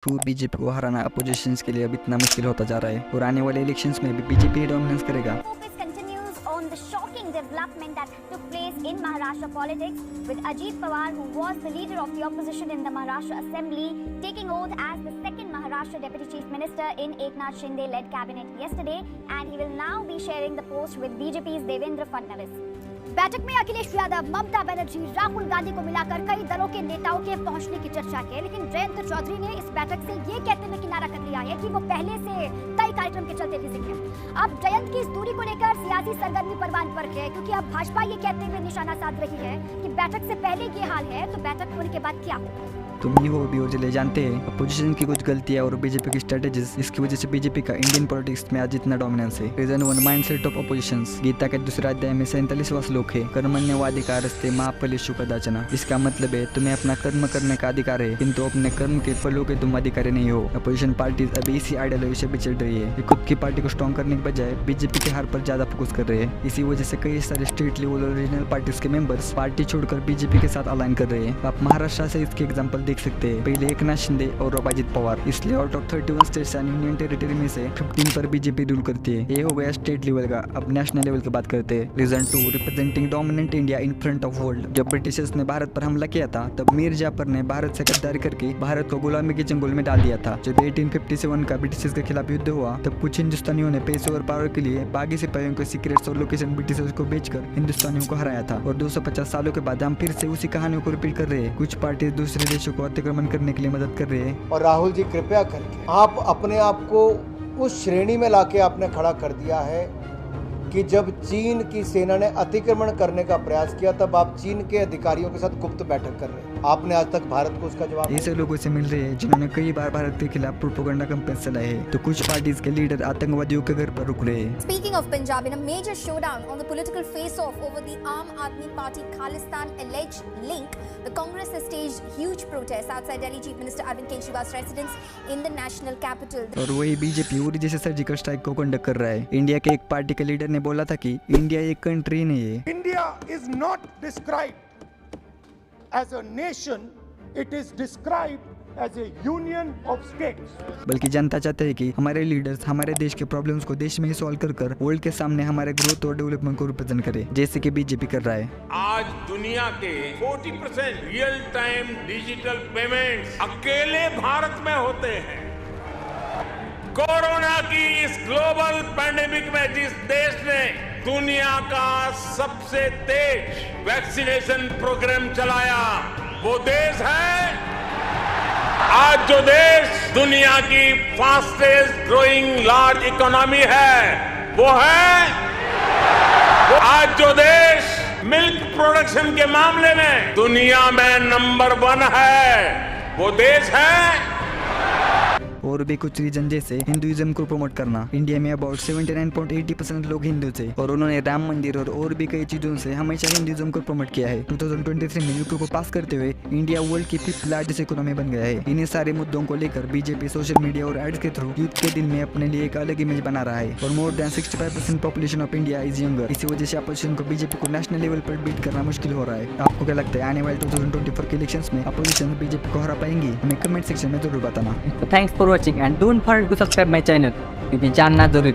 To BJP को हराना opposition के लिए अब इतना मुश्किल होता जा रहा है और आने वाले इलेक्शंस में भी बीजेपी डोमिनेंस करेगा। Focus continues on the shocking development that took place in Maharashtra politics, with Ajit Pawar, who was the leader of the opposition in the Maharashtra Assembly, taking oath as the second Maharashtra Deputy Chief Minister in Eknath Shinde-led cabinet yesterday, and he will now be sharing the post with BJP's Devendra Fadnavis. बैठक में अखिलेश यादव, ममता बनर्जी, राहुल गांधी को मिलाकर कई दलों के नेताओं के पहुंचने की चर्चा की, लेकिन जयंत चौधरी ने इस बैठक से ये कहते हुए किनारा कर लिया है कि वो पहले से तय कार्यक्रम के चलते बिजी हैं। अब जयंत की इस दूरी को लेकर सियासी सरगर्मी परवान पर है, क्योंकि अब भाजपा ये कहते हुए निशाना साध रही है कि बैठक से पहले ये हाल है तो बैठक होने के बाद क्या होगा। तुम ही हो भी और जले जानते हैं अपोजिशन की कुछ गलतियां और बीजेपी की स्ट्रेटेजीज, इसकी वजह से बीजेपी का इंडियन पॉलिटिक्स में आज इतना डोमिनेंस है। Reason 1, mindset of oppositions. Gita के दूसरे अध्याय में 47वां श्लोक है, कर्मण्यवाधिकारस्ते मा फलेषु कदाचन। इसका मतलब है तुम्हें अपना कर्म करने का अधिकार है, किंतु अपने कर्म के फलों के तुम अधिकारी नहीं हो। अपोजिशन पार्टीज अभी इसी आइडियोलॉजी से बिछड़ रही है। खुद की पार्टी को स्ट्रॉन्ग करने के बजाय बीजेपी के हार पर ज्यादा फोकस कर रहे हैं। इसी वजह से कई सारे स्टेट लेवल और रीजनल पार्टीज के मेंबर्स पार्टी छोड़कर बीजेपी के साथ अलाइन कर रहे हैं। आप महाराष्ट्र से इसके एग्जाम्पल देख सकते हैं। पहले एकनाथ शिंदे और अजित पवार। इसलिए out of 31 states and union territory में से 15 पर बीजेपी रूल करती है। ये हो गया स्टेट लेवल का। अब नेशनल लेवल की बात करते हैं। Reason 2, representing dominant India in front of world. जब ब्रिटिशर्स ने भारत पर हमला किया था तब मीर जाफर ने भारत से गद्दारी करके भारत को गुलामी के चंगुल में डाल दिया था। जब 1857 का ब्रिटिशर्स के खिलाफ युद्ध हुआ तब कुछ हिंदुस्तानियों ने पैसे और पावर के लिए बागी सिपाहियों के सीक्रेट्स और लोकेशन ब्रिटिशर्स को बेचकर हिंदुस्तानियों को हराया था। और 250 सालों के बाद हम फिर से उसी कहानियों को रिपीट कर रहे हैं। कुछ पार्टी दूसरे देशों को अतिक्रमण करने के लिए मदद कर रहे हैं। और राहुल जी, कृपया करके आप अपने आप को उस श्रेणी में लाके आपने खड़ा कर दिया है कि जब चीन की सेना ने अतिक्रमण करने का प्रयास किया तब आप चीन के अधिकारियों के साथ गुप्त बैठक कर रहे हैं। आपने आज तक भारत को उसका जवाब ऐसे लोगों से मिल रहे हैं जिन्होंने कई बार भारत के खिलाफ प्रोपेगेंडा कैंपेन चलाए हैं। तो कुछ पार्टीज के लीडर आतंकवादियों के घर पर रुक रहे हैं। Speaking of Punjab, in a major showdown on the political face-off over the Aam Aadmi Party Khalistan alleged link, the Congress has staged huge protests outside Delhi Chief Minister Arvind Kejriwal's residence in the national capital. और वही BJP Uri जैसे surgical strike को conduct कर रहा है। India के एक party के लीडर ने बोला था कि इंडिया एक कंट्री नहीं है। India is not described as a nation, it is described as a union of states. बल्कि जनता चाहते है कि हमारे लीडर्स हमारे देश के प्रॉब्लम्स को देश में ही सॉल्व कर कर वर्ल्ड के सामने हमारे ग्रोथ और डेवलपमेंट को रिप्रेजेंट करे, जैसे कि बीजेपी कर रहा है। आज दुनिया के 40% रियल टाइम डिजिटल पेमेंट्स अकेले भारत में होते हैं। कोरोना की इस ग्लोबल पैंडेमिक में जिस देश ने दुनिया का सबसे तेज वैक्सीनेशन प्रोग्राम चलाया वो देश है। आज जो देश दुनिया की फास्टेस्ट ग्रोइंग लार्ज इकोनॉमी है वो है। आज जो देश मिल्क प्रोडक्शन के मामले में दुनिया में नंबर 1 है वो देश है। और भी कुछ रीजन जैसे हिंदुइज्म को प्रमोट करना। इंडिया में अबाउट 79.80% लोग हिंदू थे और उन्होंने राम मंदिर और भी कई चीजों से हमेशा हिंदुइज्म को प्रमोट किया है। 2023 में यूपी को पास करते हुए इंडिया वर्ल्ड की 5th लार्जेस्ट इकोनॉमी बन गया है। इन्हीं सारे मुद्दों को लेकर बीजेपी सोशल मीडिया और एड्स के थ्रू यूथ के दिल में अपने लिए एक अलग इमेज बना रहा है। और more than 65% population of India is younger. इसी वजह से अपोजिशन को बीजेपी को नेशनल लेवल पर बीट करना मुश्किल हो रहा है। आपको क्या लगता है आने वाले 2024 के इलेक्शंस में अपोजिशन बीजेपी को हरा पाएंगी? हमें कमेंट सेक्शन में जरूर बताना। Thanks for watching and don't forget to subscribe my channel, क्योंकि जानना जरूरी।